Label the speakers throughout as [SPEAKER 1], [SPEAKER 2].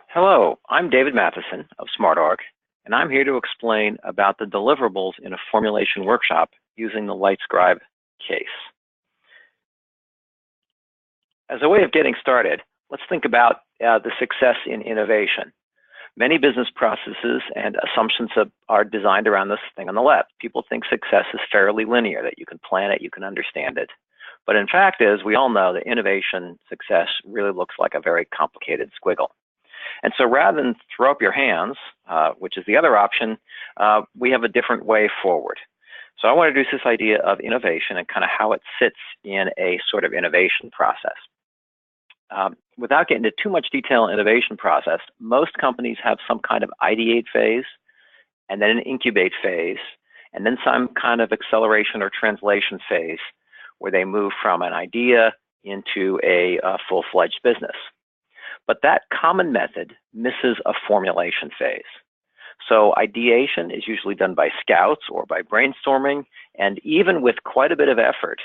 [SPEAKER 1] Hello, I'm David Matheson of SmartOrg, and I'm here to explain about the deliverables in a formulation workshop using the Lightscribe case. As a way of getting started, let's think about the success in innovation. Many business processes and assumptions are designed around this thing on the left. People think success is fairly linear, that you can plan it, you can understand it. But in fact, as we all know, that innovation success really looks like a very complicated squiggle. And so rather than throw up your hands, which is the other option, we have a different way forward. So I want to introduce this idea of innovation and kind of how it sits in a sort of innovation process. Without getting into too much detail in innovation process, most companies have some kind of ideate phase, and then an incubate phase, and then some kind of acceleration or translation phase where they move from an idea into a full-fledged business. But that common method misses a formulation phase. So ideation is usually done by scouts or by brainstorming, and even with quite a bit of effort,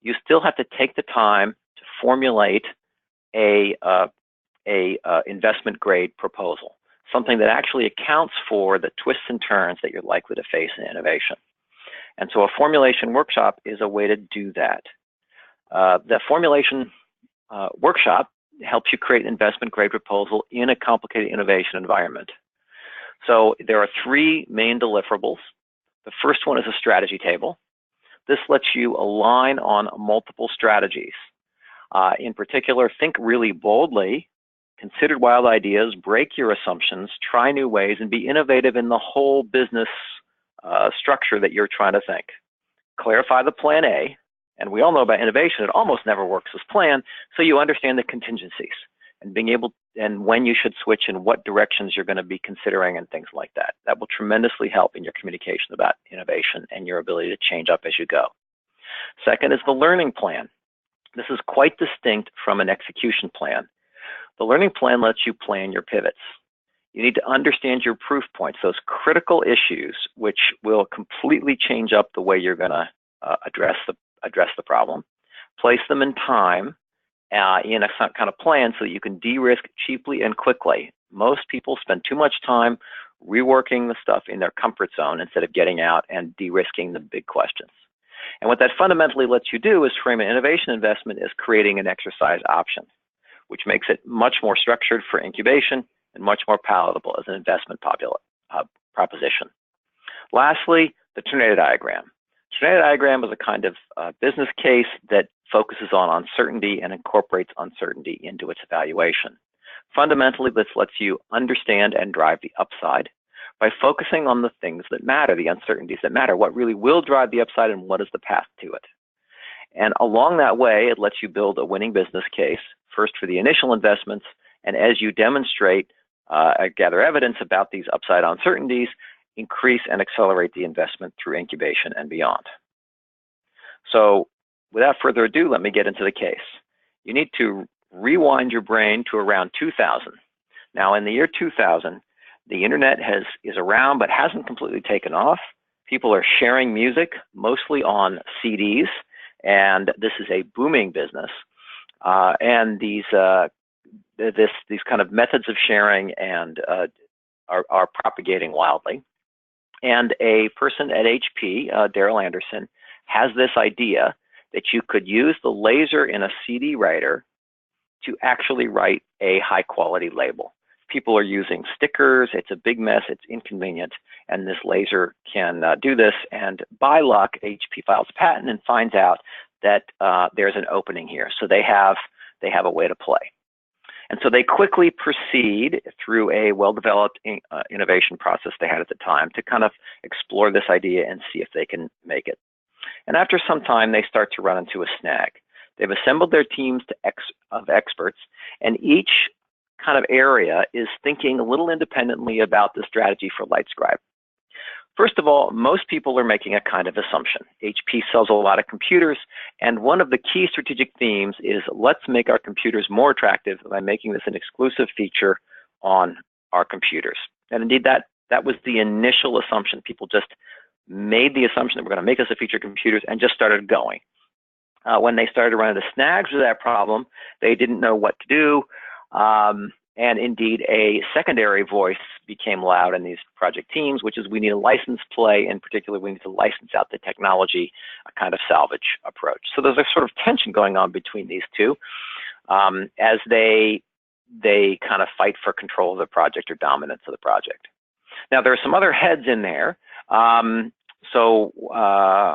[SPEAKER 1] you still have to take the time to formulate a investment grade proposal, something that actually accounts for the twists and turns that you're likely to face in innovation. And so a formulation workshop is a way to do that. The formulation workshop helps you create an investment grade proposal in a complicated innovation environment. So there are three main deliverables. The first one is a strategy table. This lets you align on multiple strategies. In particular, think really boldly, consider wild ideas, break your assumptions, try new ways, and be innovative in the whole business structure that you're trying to think. Clarify the plan A. And we all know about innovation, it almost never works as planned, so you understand the contingencies and being able, and when you should switch and what directions you're going to be considering and things like that. That will tremendously help in your communication about innovation and your ability to change up as you go. Second is the learning plan. This is quite distinct from an execution plan. The learning plan lets you plan your pivots. You need to understand your proof points, those critical issues which will completely change up the way you're going to address the problem, place them in time in a kind of plan so that you can de-risk cheaply and quickly. Most people spend too much time reworking the stuff in their comfort zone instead of getting out and de-risking the big questions. And what that fundamentally lets you do is frame an innovation investment as creating an exercise option, which makes it much more structured for incubation and much more palatable as an investment proposition. Lastly, the tornado diagram. Tornado diagram is a kind of business case that focuses on uncertainty and incorporates uncertainty into its evaluation. Fundamentally, this lets you understand and drive the upside by focusing on the things that matter, the uncertainties that matter, what really will drive the upside and what is the path to it. And along that way, it lets you build a winning business case, first for the initial investments, and as you demonstrate, gather evidence about these upside uncertainties, increase and accelerate the investment through incubation and beyond. So without further ado, let me get into the case. You need to rewind your brain to around 2000. Now in the year 2000, the internet is around but hasn't completely taken off. People are sharing music, mostly on CDs, and this is a booming business. And these kind of methods of sharing and are propagating wildly. And a person at HP, Daryl Anderson, has this idea that you could use the laser in a CD writer to actually write a high quality label. People are using stickers, it's a big mess, it's inconvenient, and this laser can do this, and by luck, HP files a patent and finds out that there's an opening here. So they have a way to play. And so they quickly proceed through a well-developed innovation process they had at the time to kind of explore this idea and see if they can make it. And after some time, they start to run into a snag. They've assembled their teams of experts, and each kind of area is thinking a little independently about the strategy for Lightscribe. First of all, most people are making a kind of assumption. HP sells a lot of computers, and one of the key strategic themes is let's make our computers more attractive by making this an exclusive feature on our computers. And indeed, that was the initial assumption. People just made the assumption that we're going to make this a feature of computers and just started going. When they started to run into snags with that problem, they didn't know what to do. And indeed, a secondary voice became loud in these project teams, which is we need a license play. In particular, we need to license out the technology, a kind of salvage approach. So there's a sort of tension going on between these two as they kind of fight for control of the project or dominance of the project. Now, there are some other heads in there. So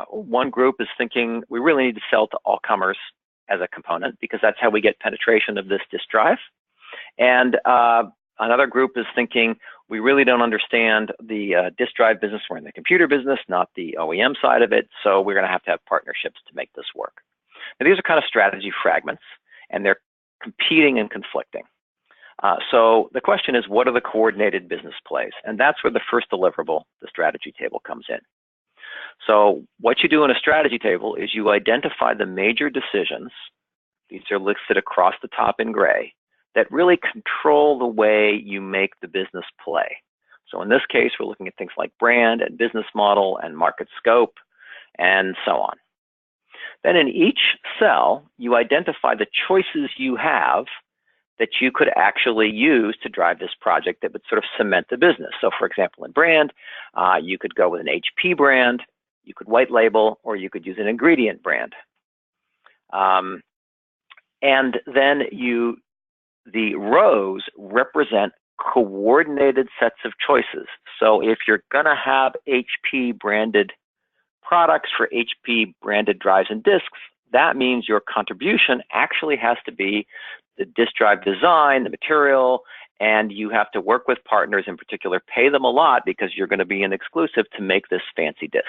[SPEAKER 1] one group is thinking we really need to sell to all comers as a component because that's how we get penetration of this disk drive. And another group is thinking we really don't understand the disk drive business. We're in the computer business, not the OEM side of it. So we're going to have partnerships to make this work. Now, these are kind of strategy fragments, and they're competing and conflicting. So the question is, what are the coordinated business plays? And that's where the first deliverable, the strategy table, comes in. So what you do in a strategy table is you identify the major decisions. These are listed across the top in gray that really control the way you make the business play. So in this case, we're looking at things like brand and business model and market scope and so on. Then in each cell, you identify the choices you have that you could actually use to drive this project that would sort of cement the business. So for example, in brand, you could go with an HP brand, you could white label, or you could use an ingredient brand. And then the rows represent coordinated sets of choices. So if you're gonna have HP branded products for HP branded drives and disks, that means your contribution actually has to be the disk drive design, the material, and you have to work with partners, in particular, pay them a lot because you're going to be an exclusive to make this fancy disk.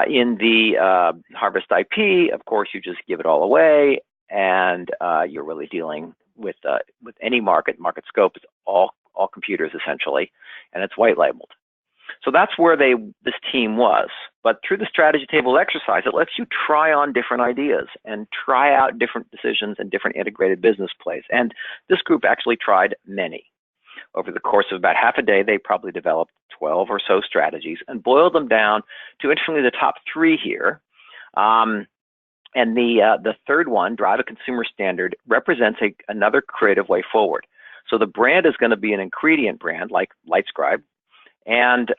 [SPEAKER 1] In the Harvest IP, of course, you just give it all away, and you're really dealing with any market. Market scope is all computers essentially, and it's white labeled. So that's where this team was. But through the strategy table exercise, it lets you try on different ideas and try out different decisions and different integrated business plays. And this group actually tried many. Over the course of about half a day, they probably developed 12 or so strategies and boiled them down to, interestingly, the top 3 here. And the third one, drive a consumer standard, represents another creative way forward. So the brand is going to be an ingredient brand like Lightscribe. And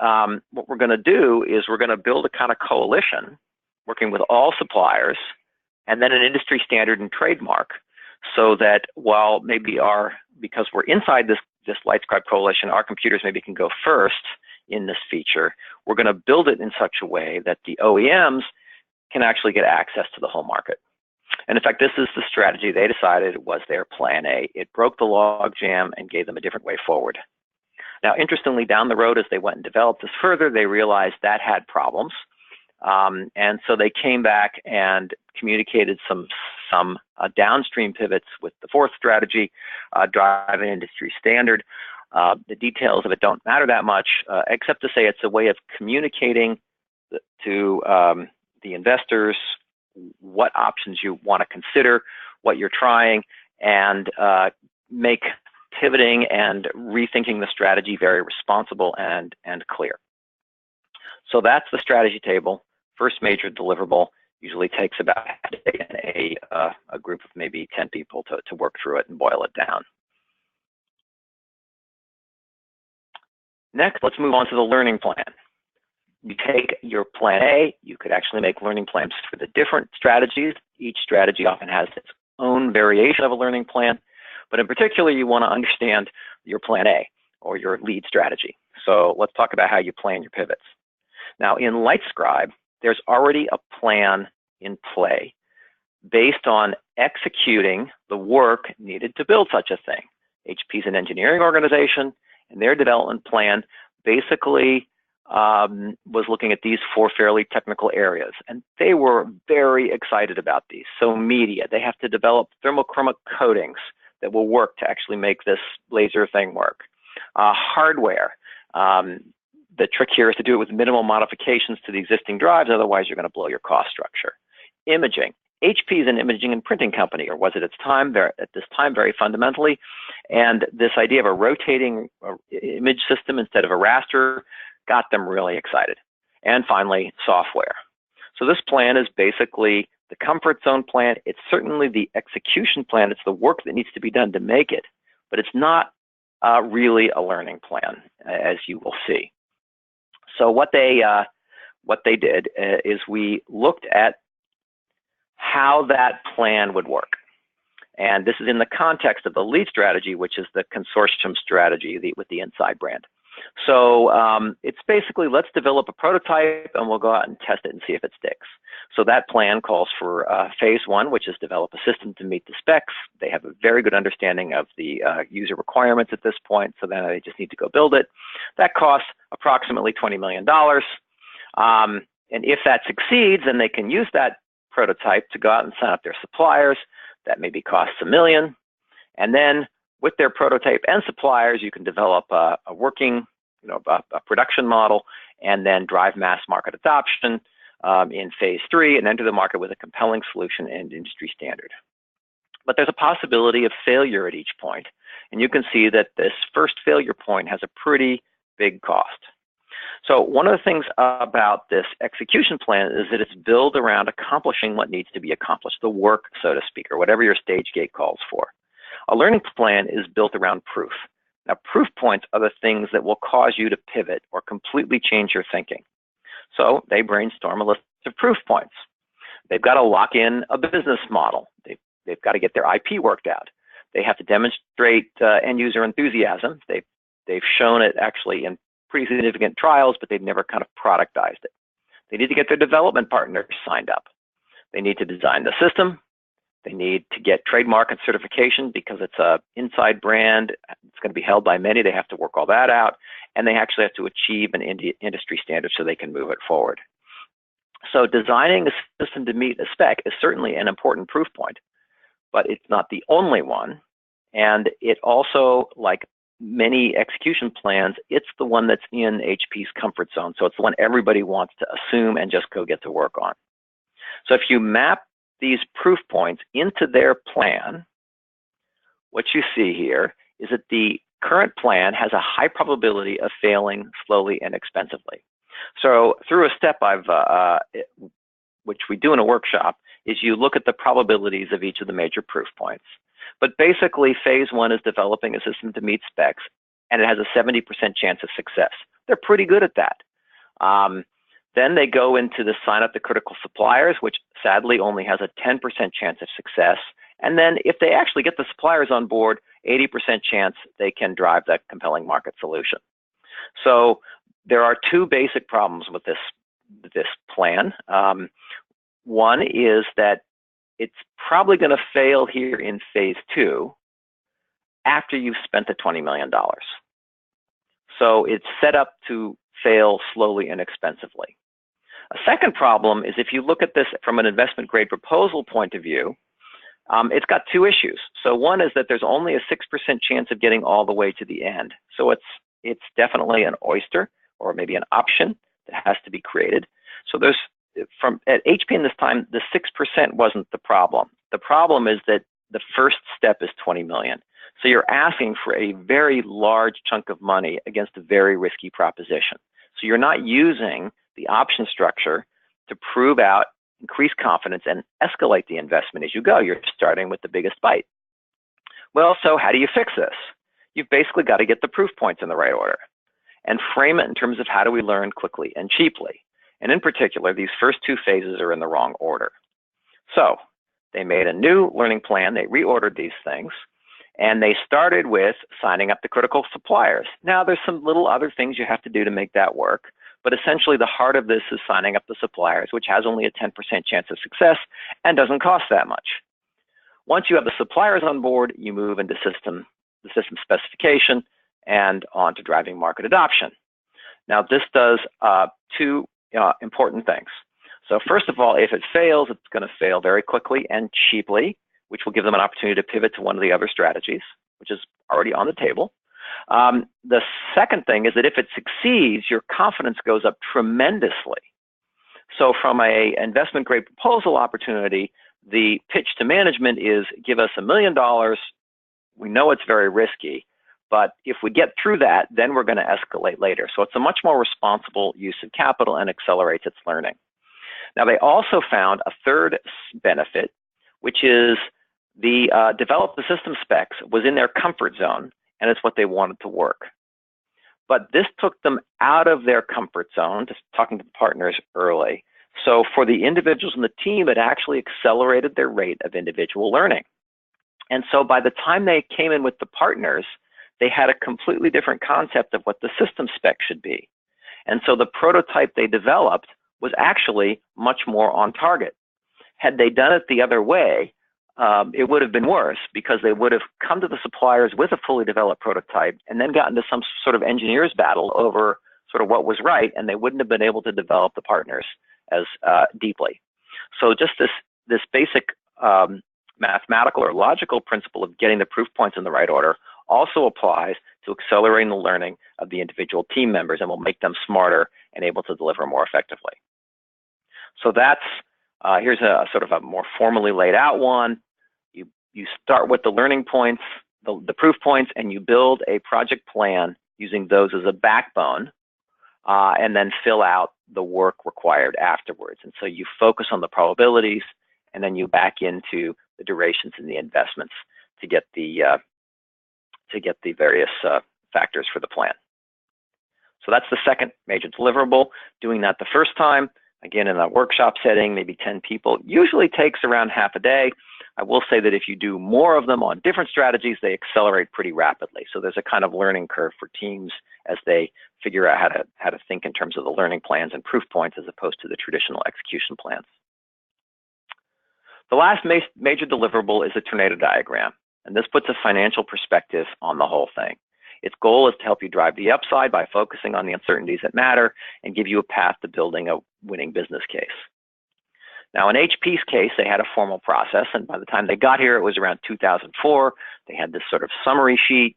[SPEAKER 1] what we're going to do is we're going to build a kind of coalition working with all suppliers and then an industry standard and trademark so that while maybe because we're inside this Lightscribe coalition, our computers maybe can go first in this feature, we're going to build it in such a way that the OEMs can actually get access to the whole market. And in fact, this is the strategy they decided was their plan A. It broke the log jam and gave them a different way forward. Now, interestingly, down the road, as they went and developed this further, they realized that had problems. And so they came back and communicated some downstream pivots with the fourth strategy, drive an industry standard. The details of it don't matter that much, except to say it's a way of communicating to the investors what options you want to consider, what you're trying, and make pivoting and rethinking the strategy very responsible and clear. So that's the strategy table. First major deliverable usually takes about a group of maybe 10 people to work through it and boil it down. Next, let's move on to the learning plan. You take your plan A, you could actually make learning plans for the different strategies. Each strategy often has its own variation of a learning plan. But in particular, you want to understand your plan A or your lead strategy. So let's talk about how you plan your pivots. Now in Lightscribe, there's already a plan in play based on executing the work needed to build such a thing. HP is an engineering organization, and their development plan basically was looking at these 4 fairly technical areas. And they were very excited about these. So media, they have to develop thermochromic coatings that will work to actually make this laser thing work. Hardware, the trick here is to do it with minimal modifications to the existing drives, otherwise you're going to blow your cost structure. Imaging, HP is an imaging and printing company, or was it at this time very fundamentally, and this idea of a rotating image system instead of a raster got them really excited. And finally, software. So this plan is basically the comfort zone plan. It's certainly the execution plan. It's the work that needs to be done to make it. but it's not really a learning plan, as you will see. So what they did is we looked at how that plan would work. And this is in the context of the lead strategy, which is the consortium strategy with the inside brand. So it's basically, let's develop a prototype and we'll go out and test it and see if it sticks. So that plan calls for phase one, which is develop a system to meet the specs. They have a very good understanding of the user requirements at this point, so then they just need to go build it. That costs approximately $20 million. And if that succeeds, then they can use that prototype to go out and sign up their suppliers. That maybe costs $1 million. And then with their prototype and suppliers, you can develop a working, a production model, and then drive mass market adoption in phase three and enter the market with a compelling solution and industry standard. But there's a possibility of failure at each point. And you can see that this first failure point has a pretty big cost. So one of the things about this execution plan is that it's built around accomplishing what needs to be accomplished, the work, so to speak, or whatever your stage gate calls for. A learning plan is built around proof. Now, proof points are the things that will cause you to pivot or completely change your thinking. So they brainstorm a list of proof points. They've got to lock in a business model. They've got to get their IP worked out. They have to demonstrate end user enthusiasm. They've shown it actually in pretty significant trials, but they've never kind of productized it. They need to get their development partners signed up. They need to design the system. They need to get trademark and certification because it's an inside brand. It's going to be held by many. They have to work all that out. And they actually have to achieve an industry standard so they can move it forward. So designing a system to meet a spec is certainly an important proof point, but it's not the only one. And it also, like many execution plans, it's the one that's in HP's comfort zone. So it's the one everybody wants to assume and just go get to work on. So if you map these proof points into their plan, what you see here is that the current plan has a high probability of failing slowly and expensively. So through a step which we do in a workshop, is you look at the probabilities of each of the major proof points. But basically, phase one is developing a system to meet specs, and it has a 70% chance of success. They're pretty good at that. Then they go into the sign up the critical suppliers, which sadly only has a 10% chance of success. And then if they actually get the suppliers on board, 80% chance they can drive that compelling market solution. So there are two basic problems with this plan. One is that it's probably going to fail here in phase two after you've spent the $20 million. So it's set up to fail slowly and expensively. A second problem is if you look at this from an investment grade proposal point of view, it's got two issues. So one is that there's only a 6% chance of getting all the way to the end. So it's definitely an oyster or maybe an option that has to be created. So there's at HP in this time, the 6% wasn't the problem. The problem is that the first step is 20 million. So you're asking for a very large chunk of money against a very risky proposition. So you're not using the option structure to prove out, increase confidence, and escalate the investment as you go. You're starting with the biggest bite. Well, so how do you fix this? You've basically got to get the proof points in the right order and frame it in terms of how do we learn quickly and cheaply. And in particular, these first two phases are in the wrong order. So they made a new learning plan. They reordered these things. And they started with signing up the critical suppliers. Now, there's some little other things you have to do to make that work. But essentially, the heart of this is signing up the suppliers, which has only a 10% chance of success and doesn't cost that much. Once you have the suppliers on board, you move into the system specification and on to driving market adoption. Now, this does two important things. So first of all, if it fails, it's going to fail very quickly and cheaply, which will give them an opportunity to pivot to one of the other strategies, which is already on the table. The second thing is that if it succeeds, your confidence goes up tremendously. So from an investment grade proposal opportunity, the pitch to management is give us $1 million. We know it's very risky, but if we get through that, then we're going to escalate later. So it's a much more responsible use of capital and accelerates its learning. Now, they also found a third benefit, which is develop the system specs was in their comfort zone, and it's what they wanted to work. But this took them out of their comfort zone, just talking to the partners early. So for the individuals in the team, it actually accelerated their rate of individual learning. And so by the time they came in with the partners, they had a completely different concept of what the system spec should be. And so the prototype they developed was actually much more on target. Had they done it the other way, it would have been worse, because they would have come to the suppliers with a fully developed prototype and then gotten to some sort of engineer's battle over sort of what was right, and they wouldn't have been able to develop the partners as deeply. So just this basic mathematical or logical principle of getting the proof points in the right order also applies to accelerating the learning of the individual team members, and will make them smarter and able to deliver more effectively. So that's, here's a sort of a more formally laid out one. You start with the learning points, the proof points, and you build a project plan using those as a backbone, and then fill out the work required afterwards. And so you focus on the probabilities, and then you back into the durations and the investments to get the various factors for the plan. So that's the second major deliverable. Doing that the first time, again in a workshop setting, maybe 10 people, usually takes around half a day. I will say that if you do more of them on different strategies, they accelerate pretty rapidly. So there's a kind of learning curve for teams as they figure out how to think in terms of the learning plans and proof points, as opposed to the traditional execution plans. The last major deliverable is a tornado diagram, and this puts a financial perspective on the whole thing. Its goal is to help you drive the upside by focusing on the uncertainties that matter and give you a path to building a winning business case. Now, in HP's case, they had a formal process, and by the time they got here, it was around 2004. They had this sort of summary sheet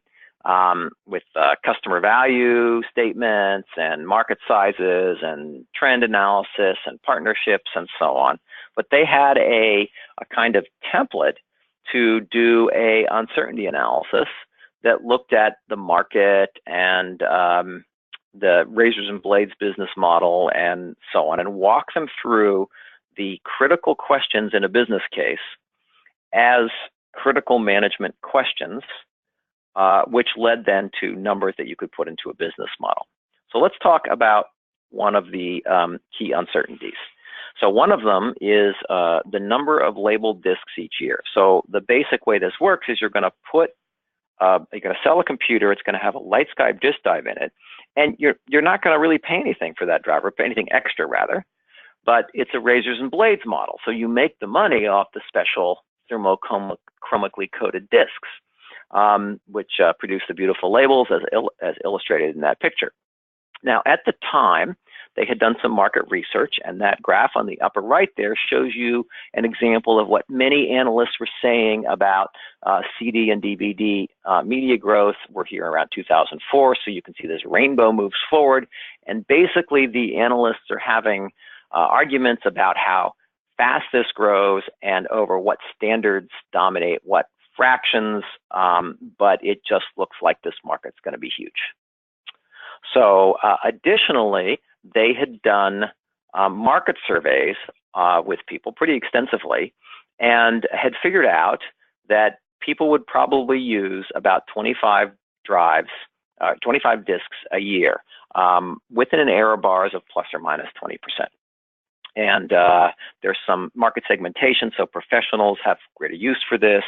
[SPEAKER 1] with customer value statements and market sizes and trend analysis and partnerships and so on. But they had a kind of template to do a uncertainty analysis that looked at the market and the razors and blades business model and so on, and walk them through the critical questions in a business case as critical management questions, which led then to numbers that you could put into a business model. So let's talk about one of the key uncertainties. So one of them is the number of labeled disks each year. So the basic way this works is you're going to sell a computer. It's going to have a Lightscribe disk drive in it, and you're not going to really pay anything for that drive, or pay anything extra rather. But it's a razors and blades model, so you make the money off the special thermochromically coated disks, which produce the beautiful labels as illustrated in that picture. Now, at the time, they had done some market research, and that graph on the upper right there shows you an example of what many analysts were saying about CD and DVD media growth. We're here around 2004, so you can see this rainbow moves forward, and basically the analysts are having arguments about how fast this grows and over what standards dominate what fractions, but it just looks like this market's going to be huge. So additionally, they had done market surveys with people pretty extensively, and had figured out that people would probably use about 25 disks a year, within an error bars of plus or minus 20%. And there's some market segmentation, so professionals have greater use for this.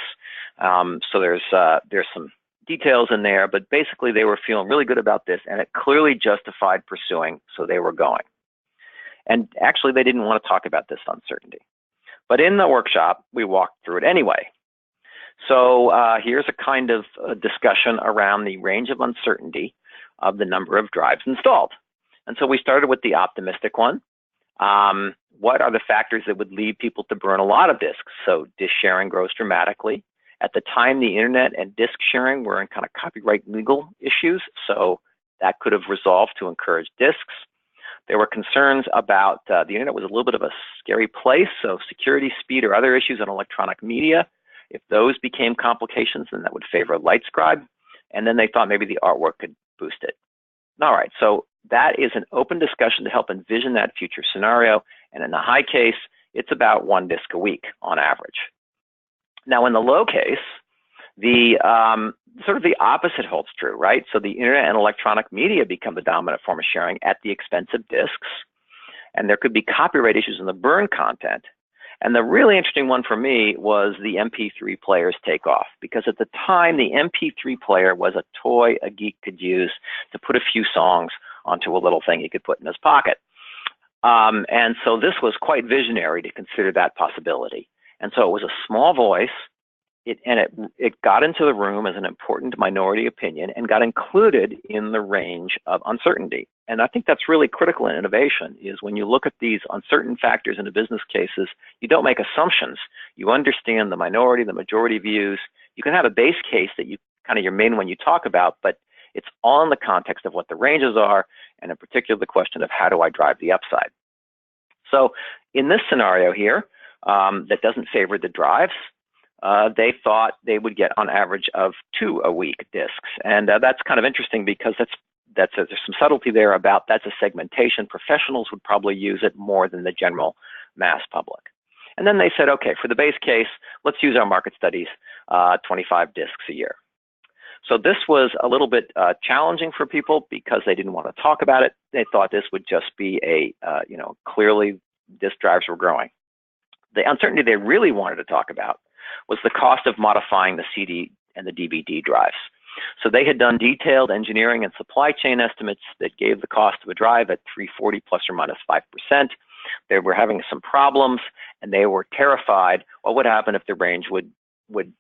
[SPEAKER 1] So there's some details in there, but basically they were feeling really good about this, and it clearly justified pursuing, so they were going. And actually, they didn't want to talk about this uncertainty. But in the workshop, we walked through it anyway. So here's a kind of discussion around the range of uncertainty of the number of drives installed. And so we started with the optimistic one. What are the factors that would lead people to burn a lot of disks? So disk sharing grows dramatically. At the time, the internet and disk sharing were in kind of copyright legal issues, so that could have resolved to encourage disks. There were concerns about the internet was a little bit of a scary place, so security, speed, or other issues on electronic media. If those became complications, then that would favor Lightscribe. And then they thought maybe the artwork could boost it. All right, so that is an open discussion to help envision that future scenario. And in the high case, it's about 1 disk a week on average. Now, in the low case, the sort of the opposite holds true, right? So the internet and electronic media become the dominant form of sharing at the expense of disks, and there could be copyright issues in the burn content. And the really interesting one for me was the MP3 player's takeoff, because at the time, the MP3 player was a toy a geek could use to put a few songs onto a little thing he could put in his pocket. And so this was quite visionary to consider that possibility. And so it was a small voice, it got into the room as an important minority opinion and got included in the range of uncertainty. And I think that's really critical in innovation, is when you look at these uncertain factors in the business cases, you don't make assumptions. You understand the minority, the majority views. You can have a base case that you kind of your main one you talk about, but it's all in the context of what the ranges are, and in particular the question of how do I drive the upside. So in this scenario here, that doesn't favor the drives, they thought they would get on average of 2 a week disks. And that's kind of interesting because there's some subtlety there about that's a segmentation. Professionals would probably use it more than the general mass public. And then they said, okay, for the base case, let's use our market studies, 25 disks a year. So this was a little bit challenging for people because they didn't want to talk about it. They thought this would just be a, clearly disk drives were growing. The uncertainty they really wanted to talk about was the cost of modifying the CD and the DVD drives. So they had done detailed engineering and supply chain estimates that gave the cost of a drive at $340 plus or minus 5%. They were having some problems, and they were terrified what would happen if the range would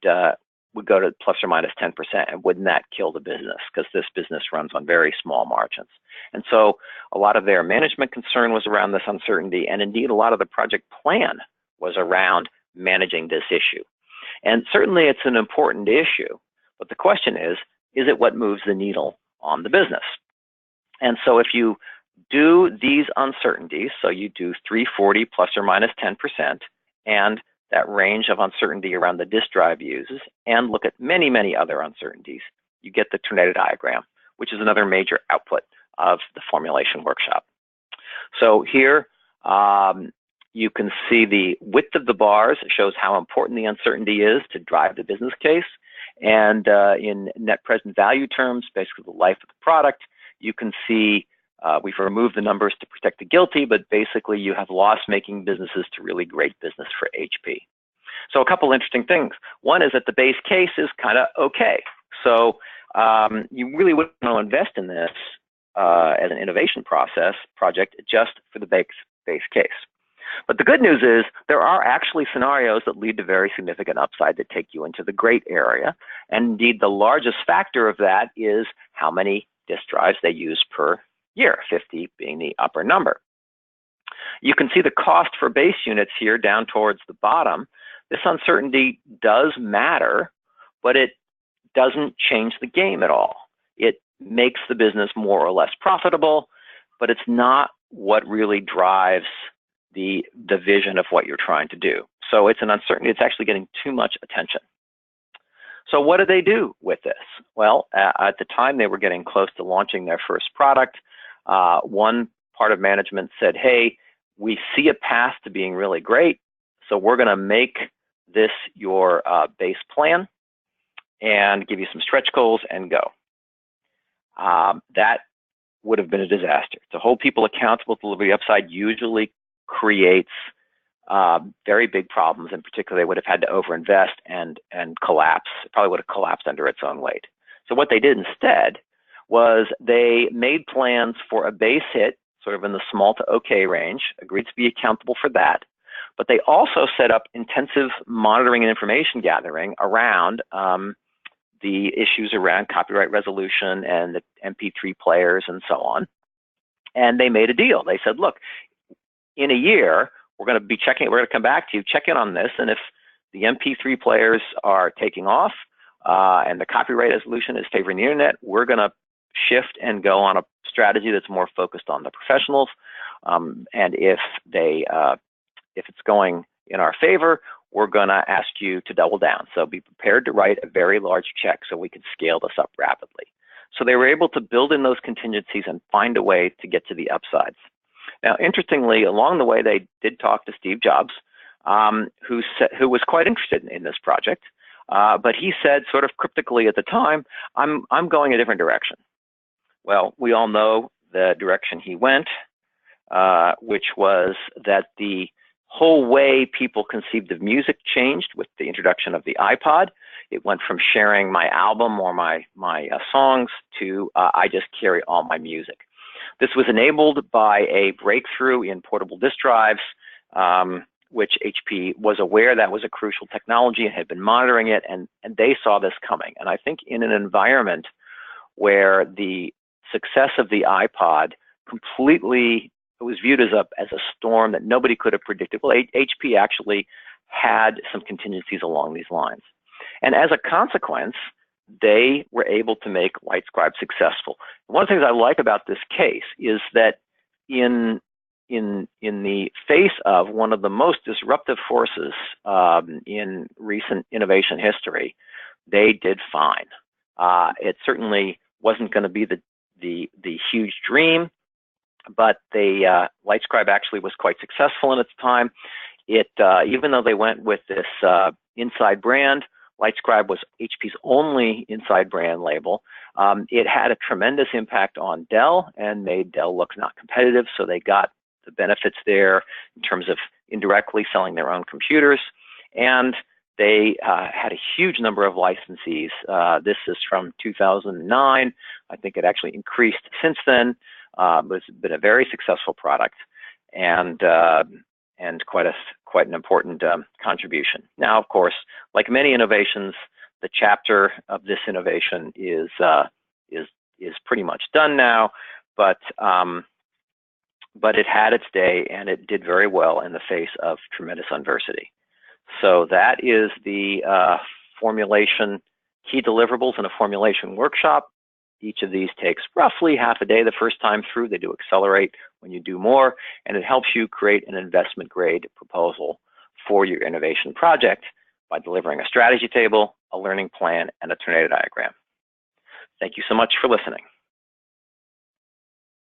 [SPEAKER 1] go to plus or minus 10%, and wouldn't that kill the business? Because this business runs on very small margins. And so a lot of their management concern was around this uncertainty, and indeed a lot of the project plan was around managing this issue. And certainly it's an important issue, but the question is it what moves the needle on the business? And so if you do these uncertainties, so you do 340 plus or minus 10%, and that range of uncertainty around the disk drive uses, and look at many, many other uncertainties, you get the tornado diagram, which is another major output of the Formulation Workshop. So here, you can see the width of the bars. It shows how important the uncertainty is to drive the business case. And in net present value terms, basically the life of the product, you can see we've removed the numbers to protect the guilty, but basically you have loss-making businesses to really great business for HP. So a couple interesting things. One is that the base case is kind of okay. So you really wouldn't want to invest in this as an innovation project just for the base case. But the good news is there are actually scenarios that lead to very significant upside that take you into the great area. And indeed, the largest factor of that is how many disk drives they use per year, 50 being the upper number. You can see the cost for base units here down towards the bottom. This uncertainty does matter, but it doesn't change the game at all. It makes the business more or less profitable, but it's not what really drives the vision of what you're trying to do. So it's an uncertainty. It's actually getting too much attention. So what did they do with this? Well, at the time they were getting close to launching their first product. One part of management said, hey, we see a path to being really great, so we're going to make this your base plan and give you some stretch goals and go. That would have been a disaster. To hold people accountable to deliver the upside usually creates very big problems. In particular, they would have had to overinvest and collapse. It probably would have collapsed under its own weight. So what they did instead was they made plans for a base hit, sort of in the small to okay range, agreed to be accountable for that. But they also set up intensive monitoring and information gathering around the issues around copyright resolution and the MP3 players and so on. And they made a deal. They said, look, in a year, we're going to be checking, we're going to come back to you, check in on this, and if the MP3 players are taking off and the copyright resolution is favoring the internet, we're going to shift and go on a strategy that's more focused on the professionals. And if it's going in our favor, we're going to ask you to double down. So be prepared to write a very large check so we can scale this up rapidly. So they were able to build in those contingencies and find a way to get to the upsides. Now, interestingly, along the way, they did talk to Steve Jobs. who was quite interested in this project, but he said sort of cryptically at the time, I'm going a different direction. Well, we all know the direction he went, which was that the whole way people conceived of music changed with the introduction of the iPod. It went from sharing my album or my songs to I just carry all my music. This was enabled by a breakthrough in portable disk drives, which HP was aware that was a crucial technology and had been monitoring it, and they saw this coming. And I think in an environment where the success of the iPod completely was viewed as a storm that nobody could have predicted, well, HP actually had some contingencies along these lines. And as a consequence, they were able to make Lightscribe successful. One of the things I like about this case is that in the face of one of the most disruptive forces in recent innovation history, they did fine. It certainly wasn't going to be the huge dream, but Lightscribe actually was quite successful in its time. Even though they went with this inside brand, Lightscribe was HP's only inside brand label. It had a tremendous impact on Dell and made Dell look not competitive, so they got the benefits there in terms of indirectly selling their own computers. And they had a huge number of licensees. This is from 2009. I think it actually increased since then. It's been a very successful product and quite an important contribution. Now, of course, like many innovations, the chapter of this innovation is pretty much done now, but it had its day and it did very well in the face of tremendous adversity. So that is the formulation key deliverables in a formulation workshop. Each of these takes roughly half a day the first time through. They do accelerate when you do more, and it helps you create an investment grade proposal for your innovation project by delivering a strategy table, a learning plan, and a tornado diagram. Thank you so much for listening.